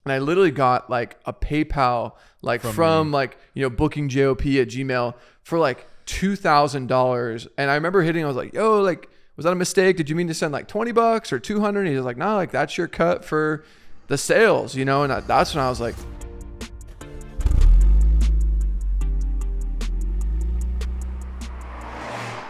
And I literally got like a PayPal, like from like, booking JOP at Gmail for like $2,000. And I remember I was like, yo, like, was that a mistake? Did you mean to send like $20 or 200? And he was like, no, like that's your cut for the sales, and that's when I was like,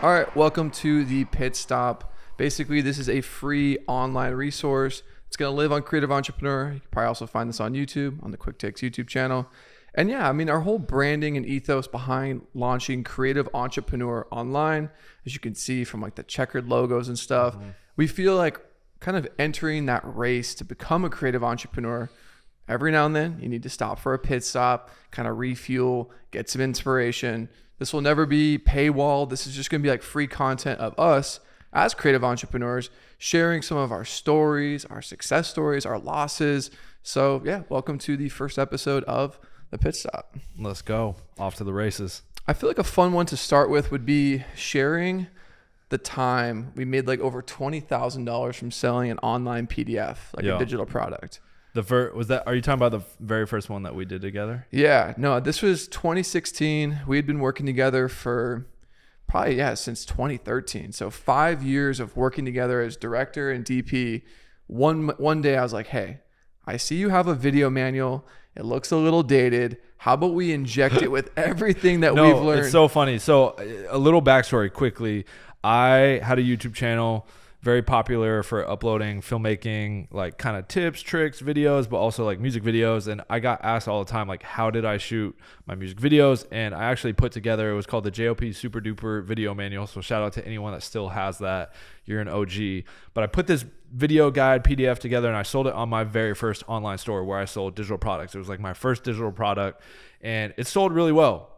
all right, welcome to the Pit Stop. Basically, this is a free online resource. It's going to live on Creative Entrepreneur. You can probably also find this on YouTube, on the Quick Takes YouTube channel. And yeah, I mean, our whole branding and ethos behind launching Creative Entrepreneur online, as you can see from like the checkered logos and stuff, we feel like kind of entering that race to become a creative entrepreneur. Every now and then, you need to stop for a pit stop, kind of refuel, get some inspiration. This will never be paywall. This is just going to be like free content of us as creative entrepreneurs, sharing some of our stories, our success stories, our losses. So yeah, welcome to the first episode of the Pit Stop. Let's go. Off to the races. I feel like a fun one to start with would be sharing the time we made like over $20,000 from selling an online PDF, like a digital product. Are you talking about the very first one that we did together? Yeah, no, this was 2016. We had been working together for probably, since 2013. So 5 years of working together as director and DP. One day I was like, hey, I see you have a video manual. It looks a little dated. How about we inject it with everything that we've learned? It's so funny. So a little backstory quickly. I had a YouTube channel, very popular for uploading filmmaking, like kind of tips, tricks, videos, but also like music videos. And I got asked all the time, like, how did I shoot my music videos? And I actually put together, it was called the JOP Super Duper Video Manual. So shout out to anyone that still has that. You're an OG. But I put this video guide PDF together and I sold it on my very first online store where I sold digital products. It was like my first digital product and it sold really well.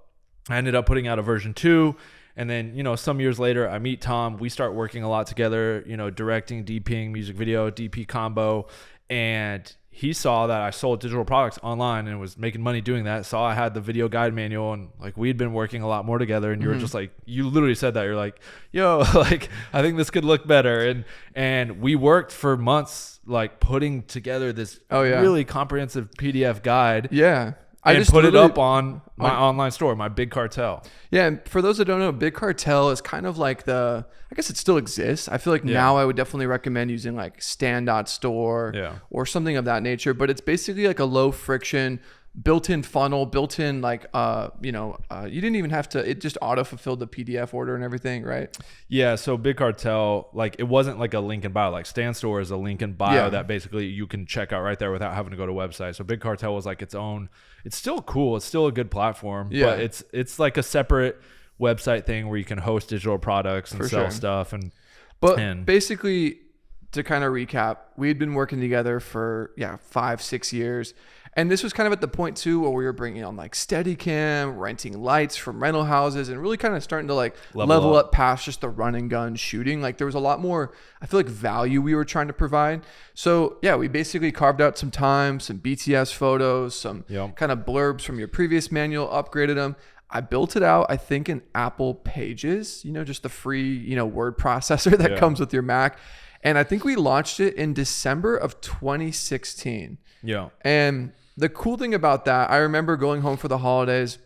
I ended up putting out a version 2. And then, some years later, I meet Tom. We start working a lot together, directing, DPing, music video, DP combo. And he saw that I sold digital products online and was making money doing that. Saw I had the video guide manual and like we'd been working a lot more together. And you were just like, you literally said that. You're like, yo, like, I think this could look better. And we worked for months, like putting together this really comprehensive PDF guide. Yeah. I just put it up on my online store, my Big Cartel. Yeah, and for those that don't know, Big Cartel is kind of like I guess it still exists. I feel like now I would definitely recommend using like Stand.store or something of that nature. But it's basically like a low friction, built-in funnel, built-in like, you didn't even have to, it just auto-fulfilled the PDF order and everything, right? Yeah, so Big Cartel, like it wasn't like a link in bio. Like Stand.store is a link in bio that basically you can check out right there without having to go to a website. So Big Cartel was like its own. It's still cool. It's still a good platform. Yeah. But it's like a separate website thing where you can host digital products and sell stuff. But basically, to kind of recap, we had been working together for 5-6 years. And this was kind of at the point too where we were bringing on like Steadicam, renting lights from rental houses, and really kind of starting to like level up past just the run and gun shooting. Like there was a lot more, I feel like, value we were trying to provide. So yeah, we basically carved out some time, some BTS photos, some kind of blurbs from your previous manual, upgraded them. I built it out, I think, in Apple Pages, just the free, word processor that comes with your Mac. And I think we launched it in December of 2016. Yeah. And the cool thing about that, I remember going home for the holidays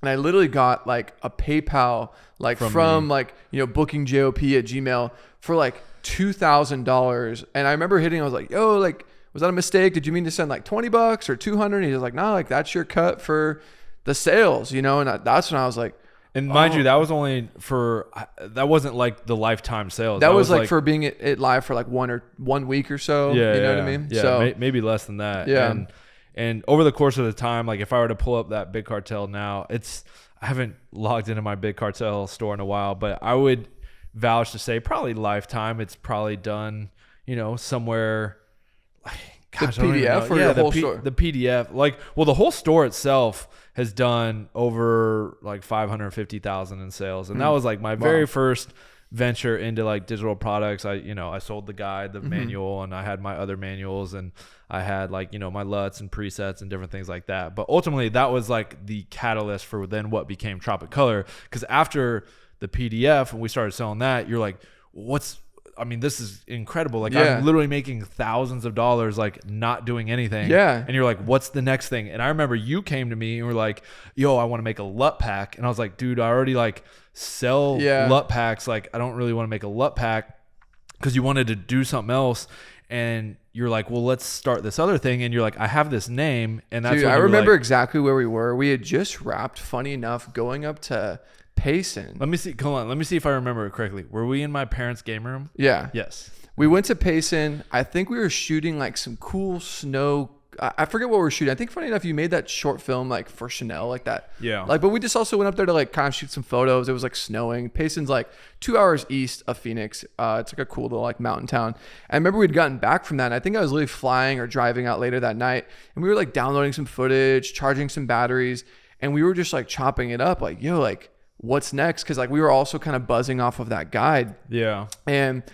and I literally got like a PayPal, like from booking JOP at Gmail for like $2,000. And I remember I was like, yo, like, was that a mistake? Did you mean to send like $20 or 200? And he was like, no, like that's your cut for the sales, and that's when I was like, and mind you, that was only that wasn't like the lifetime sales. That was like for being it live for like 1 week or so. Yeah, you know what I mean? Yeah, so maybe less than that. Yeah. And over the course of the time, like if I were to pull up that Big Cartel now, I haven't logged into my Big Cartel store in a while, but I would vouch to say probably lifetime. It's probably done, somewhere. Gosh, the PDF or the whole store? The PDF, the whole store itself has done over like 550,000 in sales, and that was like my very first venture into like digital products. I sold the guide, the manual, and I had my other manuals, and I had like my LUTs and presets and different things like that. But ultimately, that was like the catalyst for then what became Tropic Color, because after the PDF and we started selling that, you're like, I mean, this is incredible. Like Yeah. I'm literally making thousands of dollars, like not doing anything. Yeah. And you're like, what's the next thing? And I remember you came to me and were like, yo, I want to make a LUT pack. And I was like, dude, I already like sell LUT packs. Like I don't really want to make a LUT pack, because you wanted to do something else. And you're like, well, let's start this other thing. And you're like, I have this name. And that's Dude, when I you were remember like, exactly where we were. We had just wrapped, funny enough, going up to Payson. let me see. Come on. Let me see if I remember it correctly. Were we in my parents' game room? Yeah. Yes. We went to Payson. I think we were shooting like some cool snow. I forget what we were shooting. I think funny enough, you made that short film like for Chanel, like that. Yeah. Like, but we just also went up there to like kind of shoot some photos. It was like snowing. Payson's like 2 hours east of Phoenix. It's like a cool little like mountain town. I remember we'd gotten back from that. And I think I was literally flying or driving out later that night, and we were like downloading some footage, charging some batteries, and we were just like chopping it up. Like, yo, like what's next? Cause like we were also kind of buzzing off of that guide. Yeah. And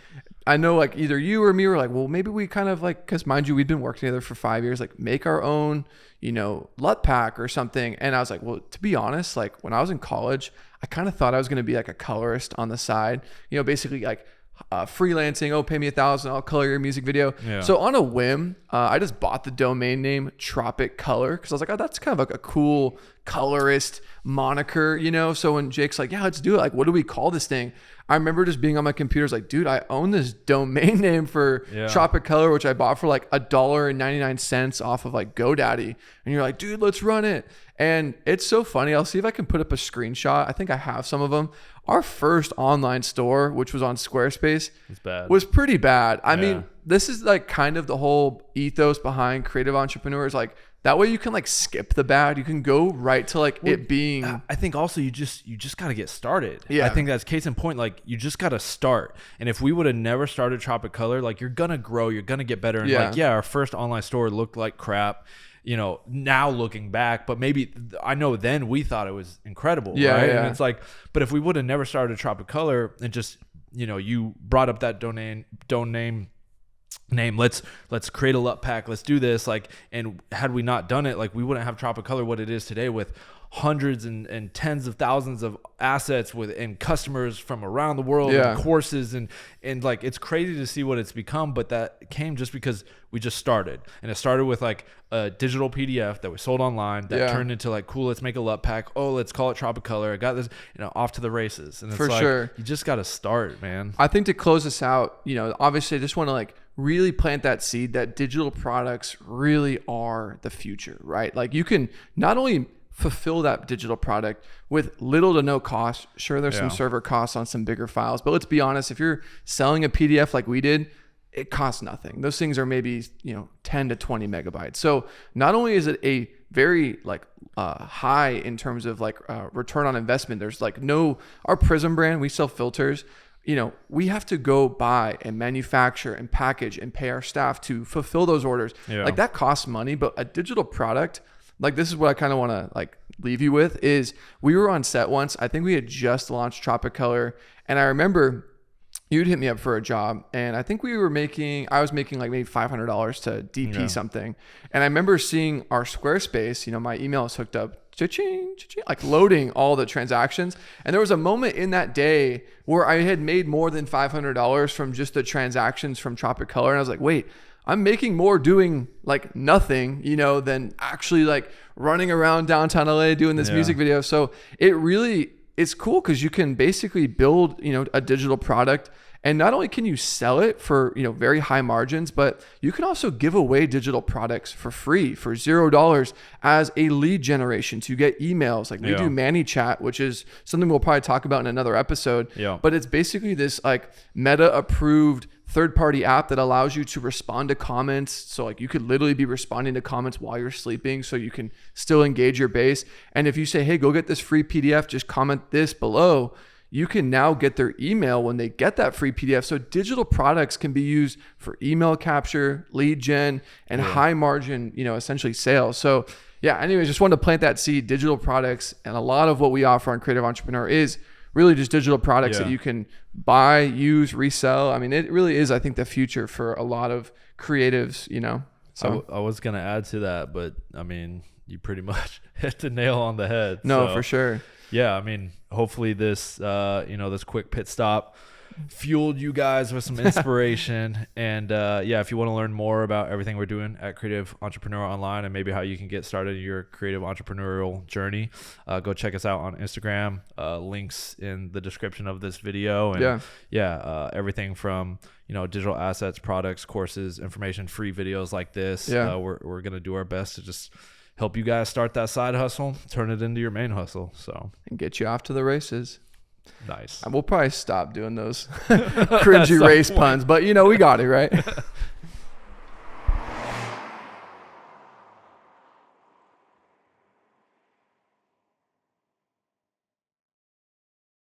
I know like either you or me were like, well, maybe we kind of like, because mind you, we'd been working together for 5 years, like make our own, you know, LUT pack or something. And I was like, well, to be honest, like when I was in college, I kind of thought I was going to be like a colorist on the side, you know, basically like freelancing. Oh, pay me $1,000, I'll color your music video. Yeah. So on a whim, I just bought the domain name Tropic Color, because I was like, oh, that's kind of like a cool colorist moniker, you know? So when Jake's like, yeah, let's do it. Like, what do we call this thing? I remember just being on my computer, I was like, dude, I own this domain name for Tropic Color, which I bought for like $1.99 off of like GoDaddy. And you're like, dude, let's run it. And it's so funny. I'll see if I can put up a screenshot. I think I have some of them. Our first online store, which was on Squarespace, was pretty bad. I mean, this is like kind of the whole ethos behind creative entrepreneurs. Like that way you can like skip the bad. You can go right to like it being. I think also you just got to get started. Yeah. I think that's case in point. Like you just got to start. And if we would have never started Tropic Color, like you're going to grow, you're going to get better. And like, our first online store looked like crap, you know, now looking back, but maybe I know then we thought it was incredible. Right. Yeah. And it's like, but if we would have never started Tropic Color and just, you know, you brought up that domain name, let's create a LUT pack, let's do this, like, and had we not done it, like we wouldn't have Tropic Color what it is today, with hundreds and tens of thousands of assets and customers from around the world and courses and like it's crazy to see what it's become. But that came just because we just started, and it started with like a digital PDF that we sold online that turned into like, cool, let's make a LUT pack. Oh, let's call it Tropic Color. I got this, you know, off to the races. And it's for like, sure, you just got to start, man. I think to close this out, you know, obviously I just want to like really plant that seed that digital products really are the future, right? Like you can not only fulfill that digital product with little to no cost. Sure, there's some server costs on some bigger files, but let's be honest, if you're selling a PDF like we did, it costs nothing. Those things are maybe, you know, 10 to 20 megabytes. So not only is it a very like high in terms of like return on investment, there's like our Prism brand, we sell filters. You know, we have to go buy and manufacture and package and pay our staff to fulfill those orders. Like that costs money, but a digital product, like this is what I kind of want to like leave you with, is we were on set once. I think we had just launched Tropic Color, and I remember you'd hit me up for a job, and I think I was making like maybe $500 to DP something. And I remember seeing our Squarespace, you know, my email is hooked up, cha-ching, cha-ching, like loading all the transactions. And there was a moment in that day where I had made more than $500 from just the transactions from Tropic Color. And I was like, wait, I'm making more doing like nothing, you know, than actually like running around downtown LA doing this music video. So it's cool because you can basically build, you know, a digital product, and not only can you sell it for, you know, very high margins, but you can also give away digital products for free for $0 as a lead generation to get emails. Like we do ManyChat, which is something we'll probably talk about in another episode. But it's basically this like Meta approved third-party app that allows you to respond to comments. So like you could literally be responding to comments while you're sleeping, so you can still engage your base. And if you say, hey, go get this free PDF, just comment this below, you can now get their email when they get that free PDF. So digital products can be used for email capture, lead gen, and high margin, you know, essentially sales. So yeah, anyways, just wanted to plant that seed. Digital products, and a lot of what we offer on Creative Entrepreneur is really just digital products that you can buy, use, resell. I mean, it really is, I think, the future for a lot of creatives, you know. So I was going to add to that, but I mean, you pretty much hit the nail on the head. No, for sure. Yeah, I mean, hopefully this, you know, this quick pit stop fueled you guys with some inspiration. And yeah, if you want to learn more about everything we're doing at Creative Entrepreneur Online and maybe how you can get started in your creative entrepreneurial journey, go check us out on Instagram. Links in the description of this video. And everything from digital assets, products, courses, information, free videos like this. We're gonna do our best to just help you guys start that side hustle, turn it into your main hustle. So and get you off to the races. Nice. We'll probably stop doing those cringy race puns, but we got it right.